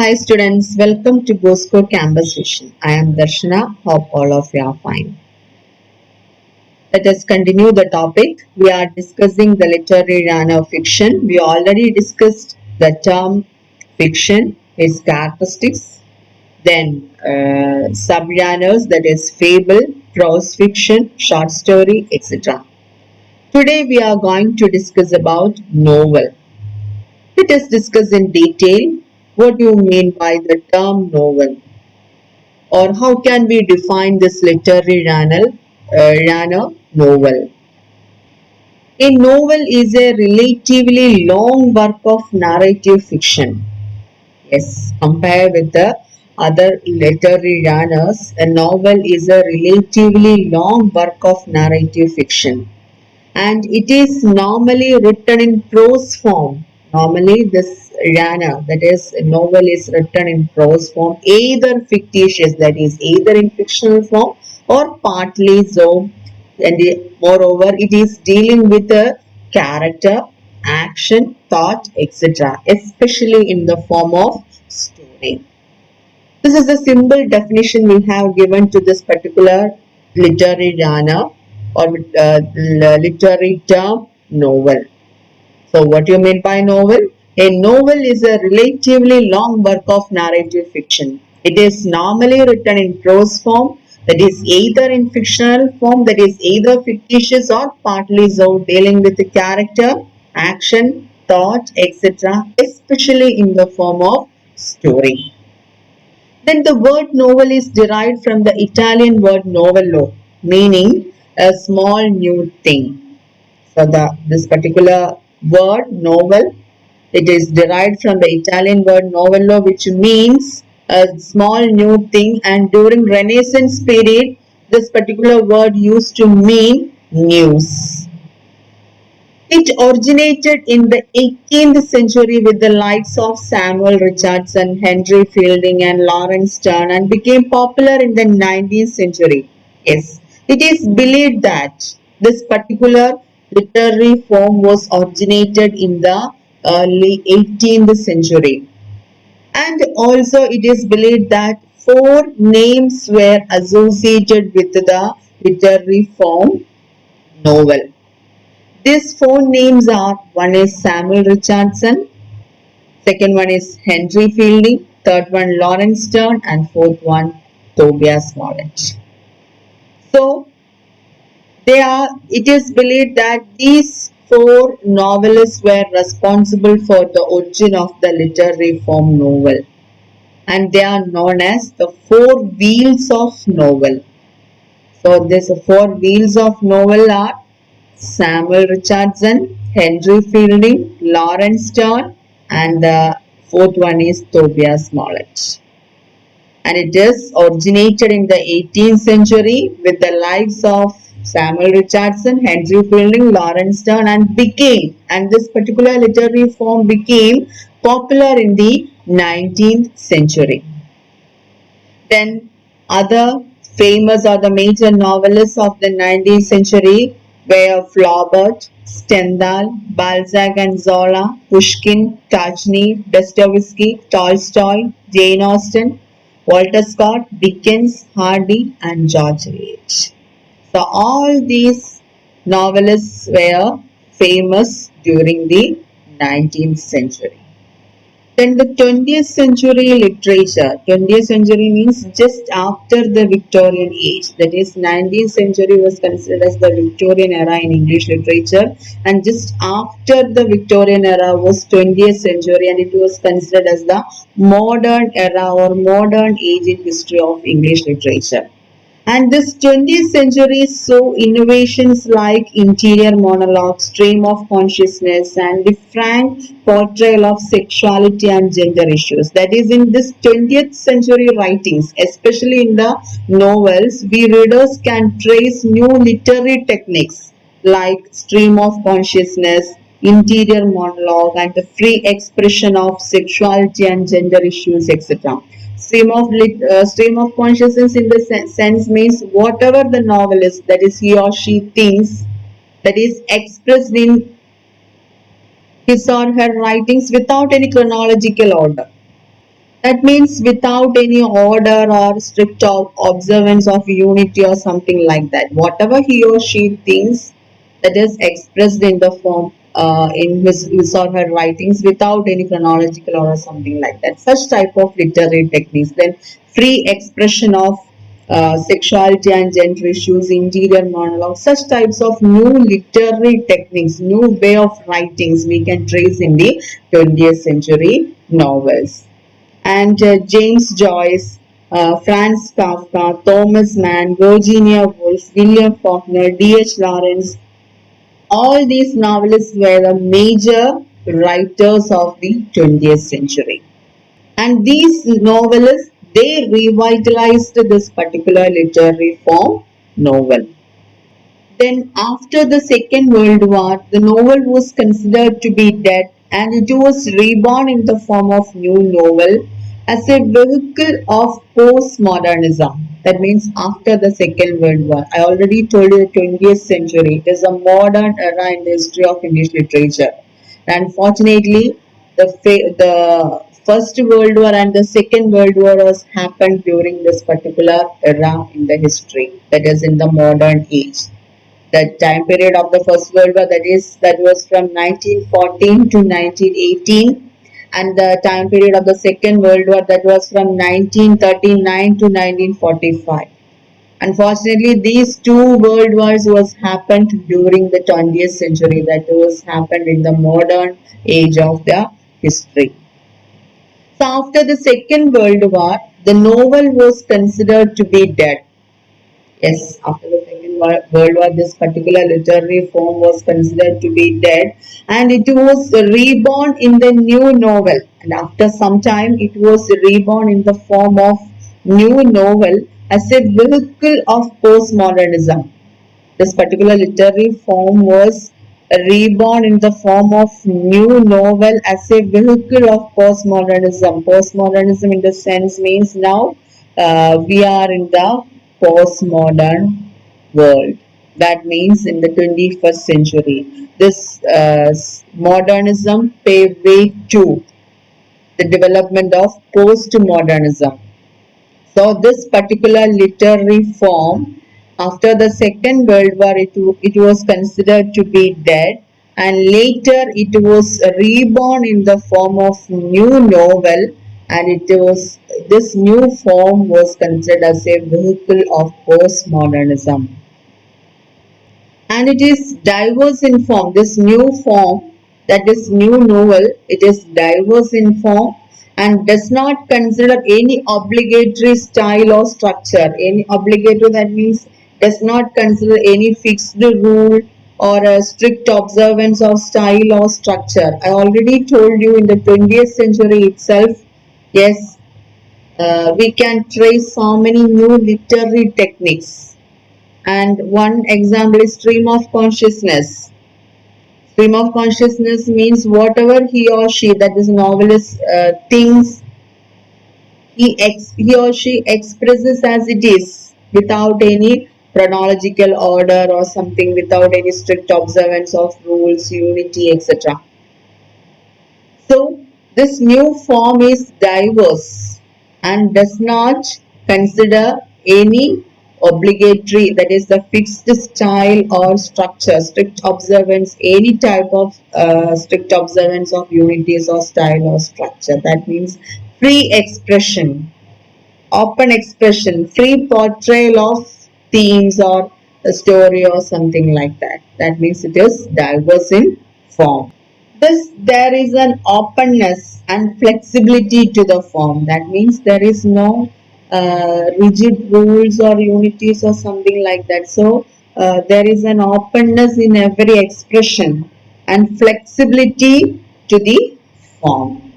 Hi students, welcome to Bosco Campus Vision. I am Darshana. Hope all of you are fine. Let us continue the topic. We are discussing the literary genre of fiction. We already discussed the term fiction, its characteristics, then subgenres, that is fable, prose fiction, short story, etc. Today we are going to discuss about novel. Let us discuss in detail what you mean by the term novel, or how can we define this literary genre novel. A novel is a relatively long work of narrative fiction. Yes, compared with the other literary genres, a novel is a relatively long work of narrative fiction, and it is normally written in prose form. Normally, this genre, that is, a novel, is written in prose form, either fictitious, that is, either in fictional form or partly so. And moreover, it is dealing with a character, action, thought, etc., especially in the form of story. This is the simple definition we have given to this particular literary genre or literary term novel. So, what do you mean by novel? A novel is a relatively long work of narrative fiction. It is normally written in prose form, that is either in fictional form, that is either fictitious or partly so, dealing with the character, action, thought, etc., especially in the form of story. Then the word novel is derived from the Italian word novella, meaning a small new thing. So this particular word novel, it is derived from the Italian word novello, which means a small new thing, and during Renaissance period this particular word used to mean news. It originated in the 18th century with the likes of Samuel Richardson, Henry Fielding, and Lawrence Sterne, and became popular in the 19th century. Yes, it is believed that this particular literary form was originated in the early 18th century. And also, it is believed that four names were associated with the literary form novel. These four names are: one is Samuel Richardson, second one is Henry Fielding, third one Lawrence Sterne, and fourth one Tobias Smollett. So it is believed that these four novelists were responsible for the origin of the literary form novel, and they are known as the four wheels of novel. So these four wheels of novel are Samuel Richardson, Henry Fielding, Lawrence Sterne, and the fourth one is Tobias Smollett. And it is originated in the 18th century with the lives of Samuel Richardson, Henry Fielding, Lawrence Sterne, and this particular literary form became popular in the 19th century. Then other famous or the major novelists of the 19th century were Flaubert, Stendhal, Balzac and Zola, Pushkin, Tajni, Dostoevsky, Tolstoy, Jane Austen, Walter Scott, Dickens, Hardy, and George Eliot. So all these novelists were famous during the 19th century. Then the 20th century literature. 20th century means just after the Victorian age. That is, 19th century was considered as the Victorian era in English literature, and just after the Victorian era was 20th century, and it was considered as the modern era or modern age in history of English literature. And this 20th century saw innovations like interior monologue, stream of consciousness, and the frank portrayal of sexuality and gender issues. That is, in this 20th century writings, especially in the novels, we readers can trace new literary techniques like stream of consciousness, interior monologue, and the free expression of sexuality and gender issues, etc. Stream of consciousness in the sense means whatever the novelist, that is he or she thinks, that is expressed in his or her writings without any chronological order. That means without any order or strict observance of unity or something like that. Whatever he or she thinks, that is expressed in the form in his or her writings without any chronological or something like that. Such type of literary techniques. Then free expression of sexuality and gender issues, interior monologue, such types of new literary techniques, new way of writings we can trace in the 20th century novels. And James Joyce, Franz Kafka, Thomas Mann, Virginia Woolf, William Faulkner, D.H. Lawrence, all these novelists were the major writers of the 20th century. And these novelists, they revitalized this particular literary form, novel. Then, after the Second World War, the novel was considered to be dead and it was reborn in the form of new novel as a vehicle of postmodernism. That means after the Second World War. I already told you the 20th century. It is a modern era in the history of English literature. And fortunately, the First World War and the Second World War has happened during this particular era in the history. That is in the modern age. The time period of the First World War, that was from 1914 to 1918, and the time period of the Second World War, that was from 1939 to 1945. Unfortunately, these two world wars was happened during the 20th century. That was happened in the modern age of the history. So after the Second World War, the novel was considered to be dead. Yes, after the Second World War, this particular literary form was considered to be dead and it was reborn in the new novel. And after some time, it was reborn in the form of new novel as a vehicle of postmodernism. This particular literary form was reborn in the form of new novel as a vehicle of postmodernism. Postmodernism in the sense means now we are in the postmodern world. That means in the 21st century. This modernism paved way to the development of postmodernism. So this particular literary form, after the Second World War, it was considered to be dead, and later it was reborn in the form of new novel, and this new form was considered as a vehicle of postmodernism. And it is diverse in form. This new form, that is new novel, it is diverse in form and does not consider any obligatory style or structure. Any obligatory, that means does not consider any fixed rule or a strict observance of style or structure. I already told you in the 20th century itself, yes, we can trace so many new literary techniques. And one example is stream of consciousness. Stream of consciousness means whatever he or she, that is novelist, thinks, he or she expresses as it is without any chronological order or something, without any strict observance of rules, unity, etc. So this new form is diverse and does not consider any obligatory, that is the fixed style or structure, strict observance, any type of strict observance of unities or style or structure. That means free expression, open expression, free portrayal of themes or a story or something like that. That means it is diverse in form. Thus, there is an openness and flexibility to the form. That means there is no rigid rules or unities or something like that. So, there is an openness in every expression and flexibility to the form.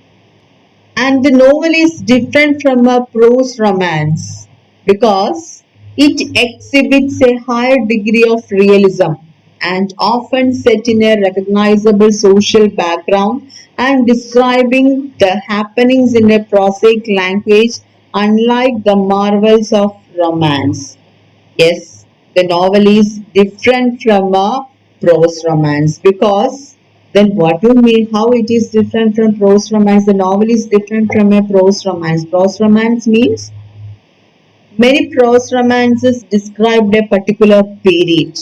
And the novel is different from a prose romance because it exhibits a higher degree of realism and often set in a recognizable social background and describing the happenings in a prosaic language, unlike the marvels of romance. Yes, the novel is different from a prose romance because Then what do you mean? How it is different from prose romance? The novel is different from a prose romance. Prose romance means many prose romances described a particular period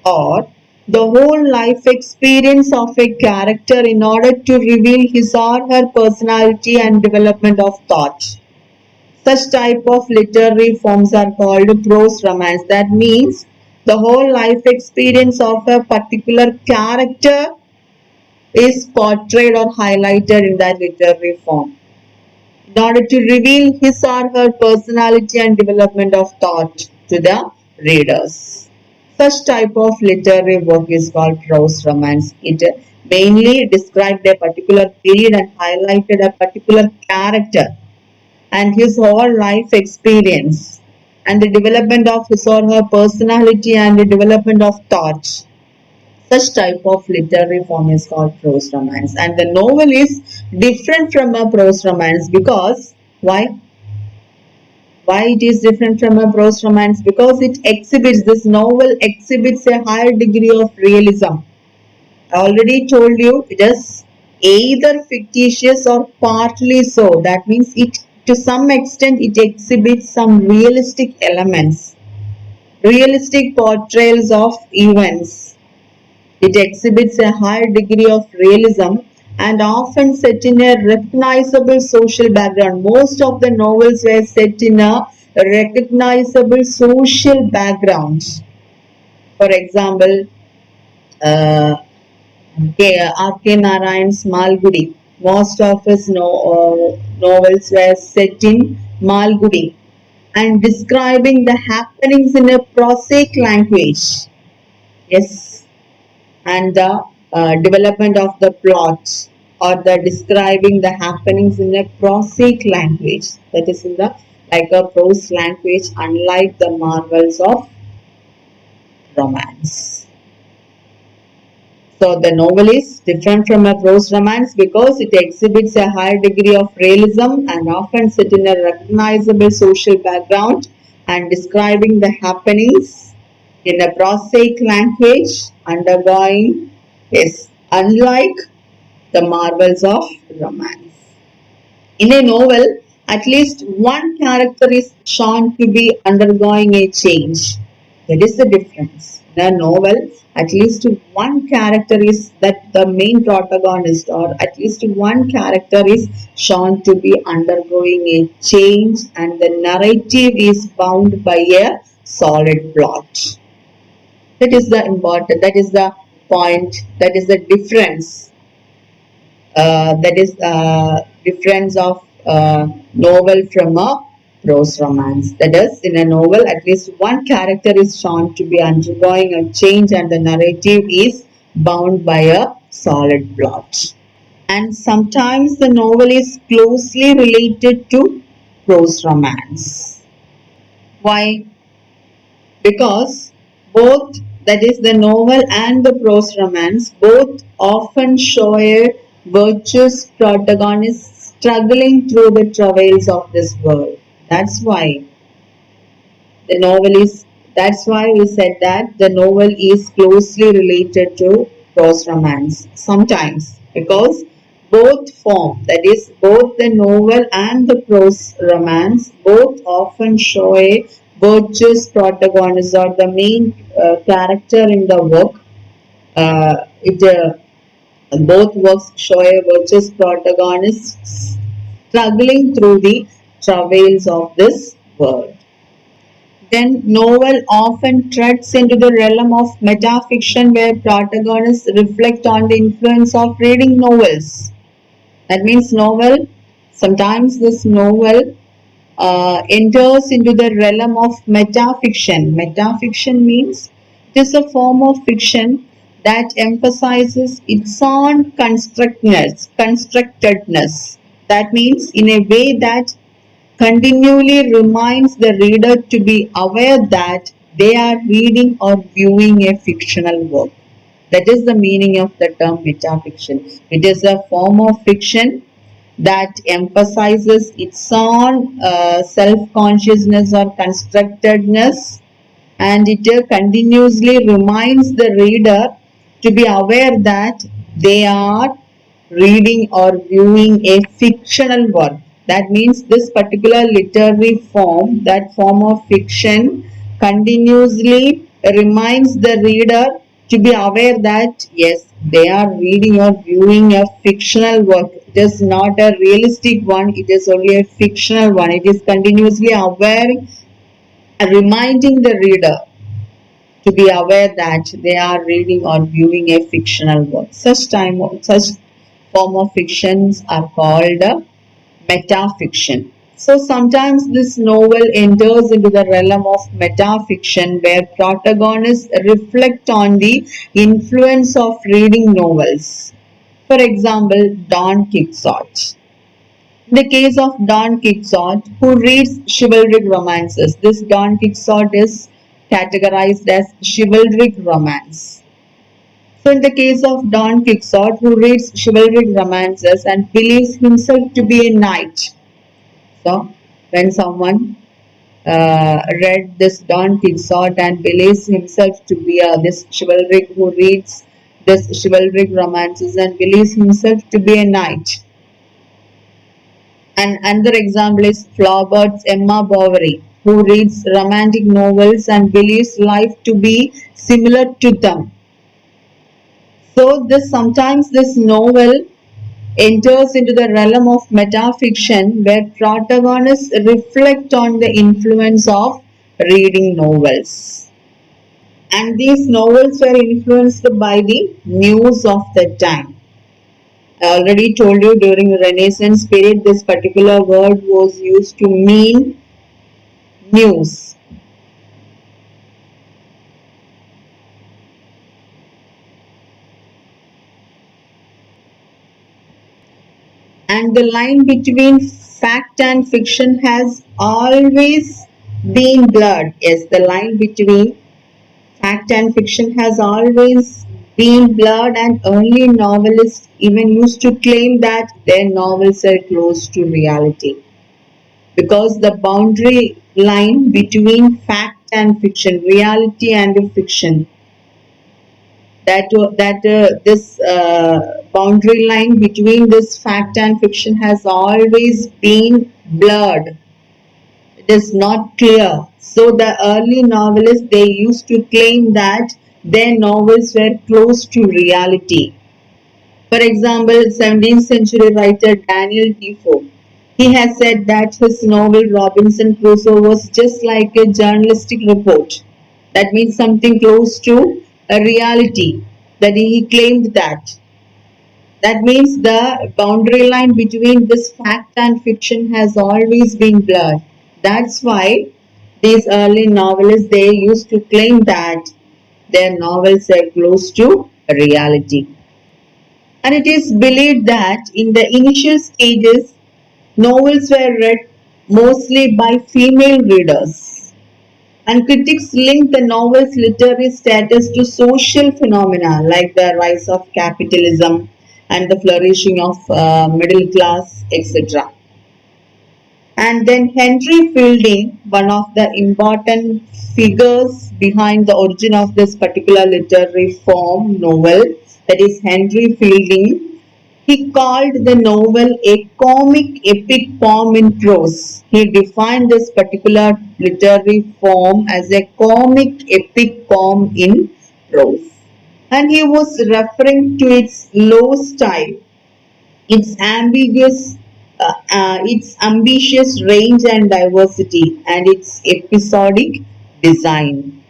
or the whole life experience of a character in order to reveal his or her personality and development of thought. Such type of literary forms are called prose romance. That means the whole life experience of a particular character is portrayed or highlighted in that literary form in order to reveal his or her personality and development of thought to the readers. Such type of literary work is called prose romance. It mainly described a particular period and highlighted a particular character and his whole life experience and the development of his or her personality and the development of thought. Such type of literary form is called prose romance, and the novel is different from a prose romance because why? Why it is different from a prose romance? Because this novel exhibits a higher degree of realism. I already told you it is either fictitious or partly so. That means it to some extent it exhibits some realistic elements, realistic portrayals of events. It exhibits a higher degree of realism and often set in a recognizable social background. Most of the novels were set in a recognizable social background. For example, uh, R.K. Narayan's Malgudi. Most of his novels were set in Malgudi and describing the happenings in a prosaic language. Yes, and the development of the plots or the describing the happenings in a prosaic language, that is in the like a prose language, unlike the marvels of romance. So the novel is different from a prose romance because it exhibits a higher degree of realism and often set in a recognizable social background and describing the happenings in a prosaic language, undergoing is unlike the marvels of romance. In a novel, at least one character is shown to be undergoing a change. That is the difference. In a novel, at least one character is that the main protagonist, or at least one character is shown to be undergoing a change, and the narrative is bound by a solid plot. That is the important, that is the point, that is the difference. That is difference of novel from a prose romance. That is, in a novel, at least one character is shown to be undergoing a change, and the narrative is bound by a solid plot. And sometimes the novel is closely related to prose romance. Why? Because both, that is the novel and the prose romance, both often show a virtuous protagonist struggling through the travails of this world. That's why the novel is, that's why we said that the novel is closely related to prose romance sometimes, because both form, that is both the novel and the prose romance, both often show a virtuous protagonist or the main character in the work. It Both works show a virtuous protagonist struggling through the travails of this world. Then novel often treads into the realm of metafiction where protagonists reflect on the influence of reading novels. That means novel, sometimes this novel enters into the realm of metafiction. Metafiction means it is a form of fiction that emphasizes its own constructedness. That means in a way that continually reminds the reader to be aware that they are reading or viewing a fictional work. That is the meaning of the term metafiction. It is a form of fiction that emphasizes its own self-consciousness or constructedness, and it continuously reminds the reader to be aware that they are reading or viewing a fictional work. That means this particular literary form, that form of fiction, continuously reminds the reader to be aware that yes, they are reading or viewing a fictional work. It is not a realistic one, it is only a fictional one. It is continuously aware, reminding the reader to be aware that they are reading or viewing a fictional work. Such form of fictions are called metafiction. So sometimes this novel enters into the realm of metafiction where protagonists reflect on the influence of reading novels. For example, Don Quixote. In the case of Don Quixote, who reads chivalric romances, this Don Quixote is categorized as chivalric romance. So, in the case of Don Quixote, who reads chivalric romances and believes himself to be a knight. So, when someone read this Don Quixote and believes himself to be this chivalric, who reads this chivalric romances and believes himself to be a knight. And another example is Flaubert's Emma Bovary, who reads romantic novels and believes life to be similar to them. So this sometimes this novel enters into the realm of metafiction where protagonists reflect on the influence of reading novels. And these novels were influenced by the news of the time. I already told you during the Renaissance period this particular word was used to mean news. And the line between fact and fiction has always been blurred. Yes, the line between fact and fiction has always been blurred, and early novelists even used to claim that their novels are close to reality. Because the boundary line between fact and fiction, reality and fiction, this boundary line between this fact and fiction has always been blurred. It is not clear. So the early novelists they used to claim that their novels were close to reality. For example, 17th century writer Daniel Defoe, he has said that his novel Robinson Crusoe was just like a journalistic report. That means something close to a reality. That he claimed that. That means the boundary line between this fact and fiction has always been blurred. That's why these early novelists they used to claim that their novels are close to reality. And it is believed that in the initial stages, novels were read mostly by female readers. And critics link the novel's literary status to social phenomena like the rise of capitalism and the flourishing of middle class, etc. And then Henry Fielding, one of the important figures behind the origin of this particular literary form, novel, that is Henry Fielding, he called the novel a comic epic poem in prose. He defined this particular literary form as a comic epic poem in prose. And he was referring to its low style, its ambitious range and diversity, and its episodic design.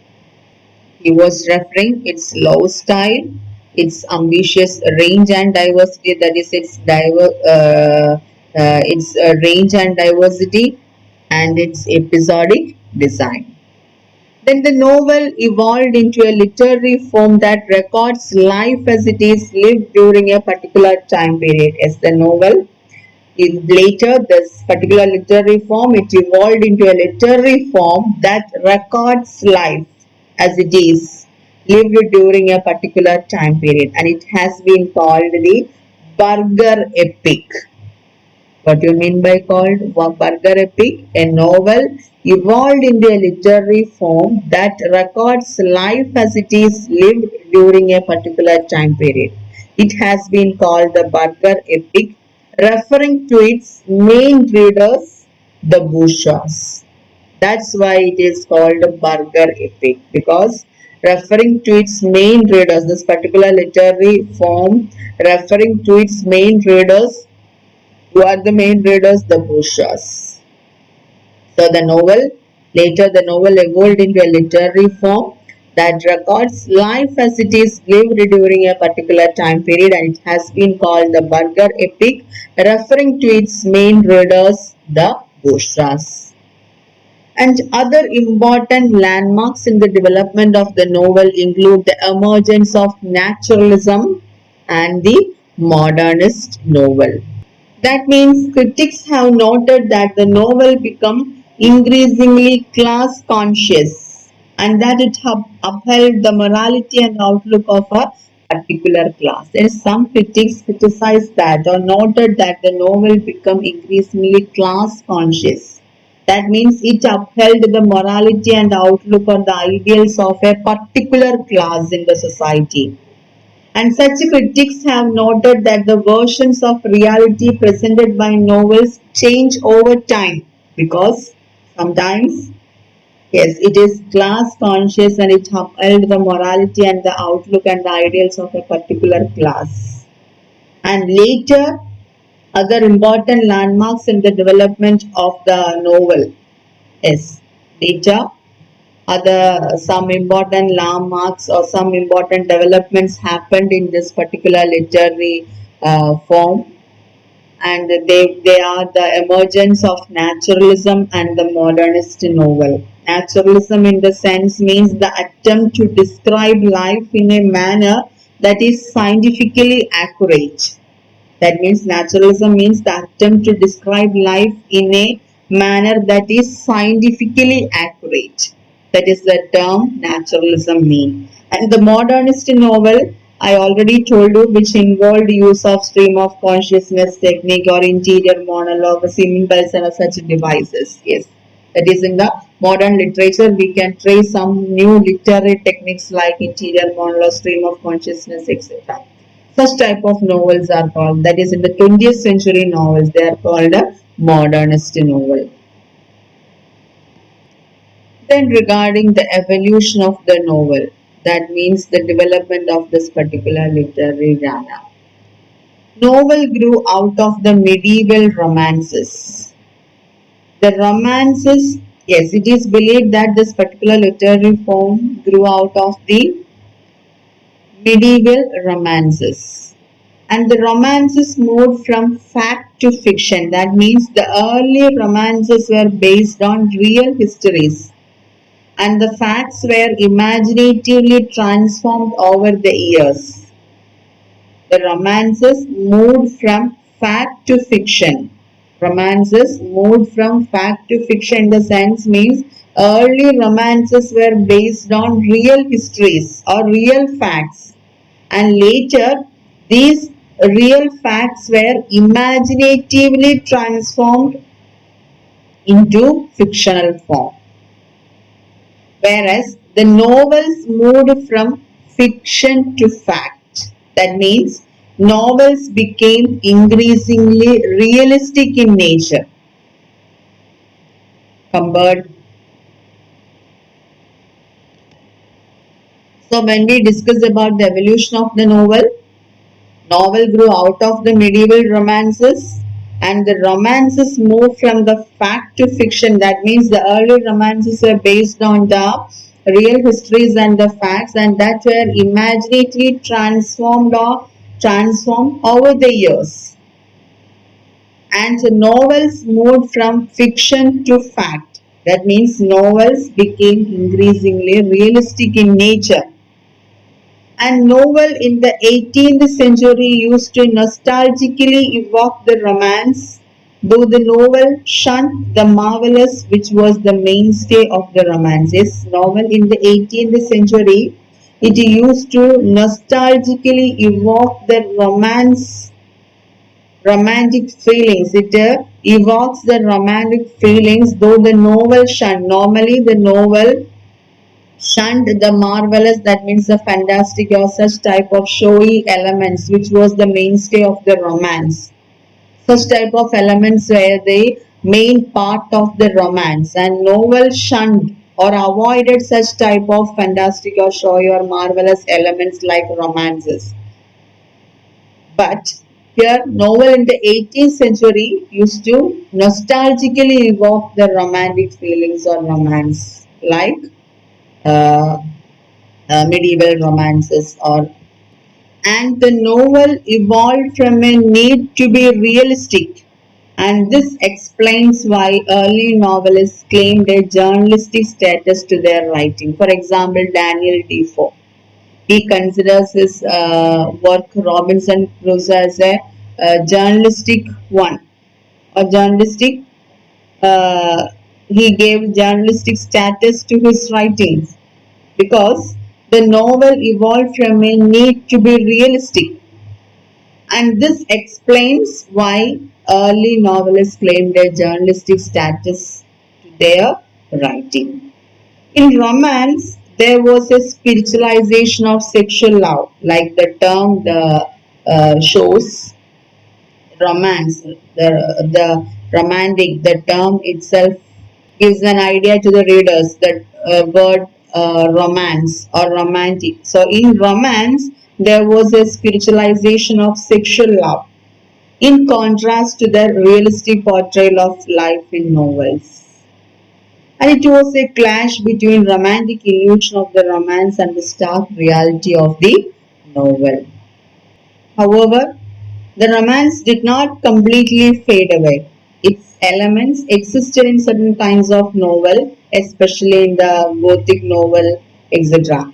He was referring its low style, its ambitious range and diversity, that is its range and diversity, and its episodic design. Then the novel evolved into a literary form that records life as it is lived during a particular time period. As the novel later, this particular literary form, it evolved into a literary form that records life as it is lived during a particular time period, and it has been called the Burger Epic. What do you mean by called Burger Epic? A novel evolved into a literary form that records life as it is lived during a particular time period. It has been called the burgher epic, referring to its main readers, the bourgeois. That's why it is called a burgher epic, because referring to its main readers, this particular literary form referring to its main readers, who are the main readers? The bourgeois. So later the novel evolved into a literary form that records life as it is lived during a particular time period, and it has been called the burgher epic, referring to its main readers, the bourgeois. And other important landmarks in the development of the novel include the emergence of naturalism and the modernist novel. That means critics have noted that the novel became increasingly class conscious and that it upheld the morality and outlook of a particular class. And some critics criticized that or noted that the novel became increasingly class conscious. That means it upheld the morality and outlook or the ideals of a particular class in the society. And such critics have noted that the versions of reality presented by novels change over time because sometimes, yes, it is class conscious and it upheld the morality and the outlook and the ideals of a particular class. And later, other important landmarks in the development of the novel is later other some important landmarks or some important developments happened in this particular literary form, and they are the emergence of naturalism and the modernist novel. Naturalism in the sense means the attempt to describe life in a manner that is scientifically accurate. That means naturalism means the attempt to describe life in a manner that is scientifically accurate. That is the term naturalism mean. And the modernist novel, I already told you, which involved use of stream of consciousness technique or interior monologue, symbols and such devices. Yes. That is in the modern literature, we can trace some new literary techniques like interior monologue, stream of consciousness, etc. Such type of novels are called, that is in the 20th century novels, they are called a modernist novel. Then regarding the evolution of the novel, that means the development of this particular literary genre. Novel grew out of the medieval romances. The romances, yes, it is believed that this particular literary form grew out of the medieval romances. And the romances moved from fact to fiction. That means the early romances were based on real histories and the facts were imaginatively transformed over the years. The romances moved from fact to fiction. Romances moved from fact to fiction in the sense means early romances were based on real histories or real facts, and later these real facts were imaginatively transformed into fictional form. Whereas the novels moved from fiction to fact. That means novels became increasingly realistic in nature compared. So when we discuss about the evolution of the novel grew out of the medieval romances and the romances moved from the fact to fiction. That means the early romances were based on the real histories and the facts and that were imaginatively transformed over the years. And the novels moved from fiction to fact. That means novels became increasingly realistic in nature. And novel in the 18th century used to nostalgically evoke the romance, though the novel shunned the marvelous, which was the mainstay of the romances. Novel in the 18th century, it used to nostalgically evoke the romantic feelings. It evokes the romantic feelings, though the novel shunned. Normally, the novel Shunned the marvelous, that means the fantastic or such type of showy elements which was the mainstay of the romance. Such type of elements were the main part of the romance, and novel shunned or avoided such type of fantastic or showy or marvelous elements like romances. But here, novel in the 18th century used to nostalgically evoke the romantic feelings or romance, like uh, medieval romances, or and the novel evolved from a need to be realistic, and this explains why early novelists claimed a journalistic status to their writing. For example, Daniel Defoe. He considers his work Robinson Crusoe as a journalistic one, or journalistic. Uh, he gave journalistic status to his writings because the novel evolved from a need to be realistic, and this explains why early novelists claimed a journalistic status to their writing. In romance, there was a spiritualization of sexual love, like the term the shows romance, the romantic, the term itself gives an idea to the readers that word romance or romantic. So in romance, there was a spiritualization of sexual love in contrast to the realistic portrayal of life in novels. And it was a clash between romantic illusion of the romance and the stark reality of the novel. However, the romance did not completely fade away. Its elements existed in certain kinds of novel, especially in the Gothic novel, etc.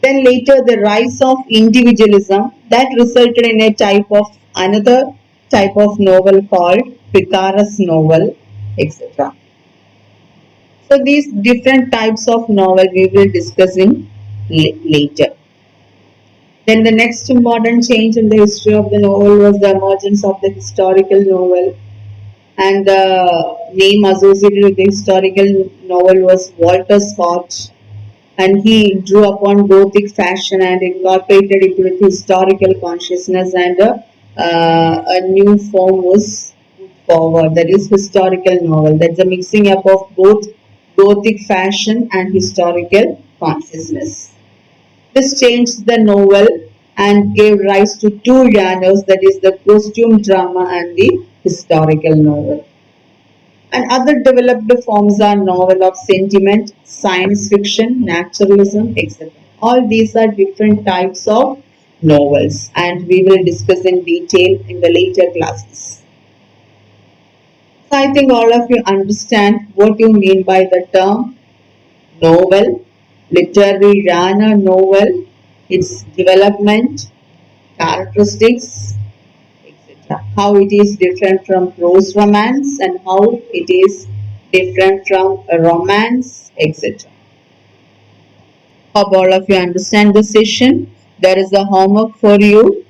Then later the rise of individualism that resulted in a type of another type of novel called Picaresque novel, etc. So these different types of novel we will discuss in later. Then the next important change in the history of the novel was the emergence of the historical novel, and the name associated with the historical novel was Walter Scott, and he drew upon Gothic fashion and incorporated it with historical consciousness, and a new form was put forward, that is historical novel. That's a mixing up of both Gothic fashion and historical consciousness. This changed the novel and gave rise to two genres, that is the costume drama and the historical novel. And other developed forms are novel of sentiment, science fiction, naturalism, etc. All these are different types of novels, and we will discuss in detail in the later classes. So I think all of you understand what you mean by the term novel, literary genre novel, its development, characteristics, etc. How it is different from prose romance and how it is different from a romance, etc. Hope all of you understand the session. There is a homework for you.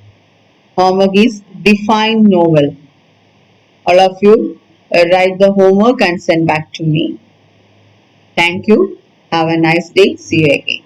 Homework is define novel. All of you write the homework and send back to me. Thank you. Have a nice day. See you again.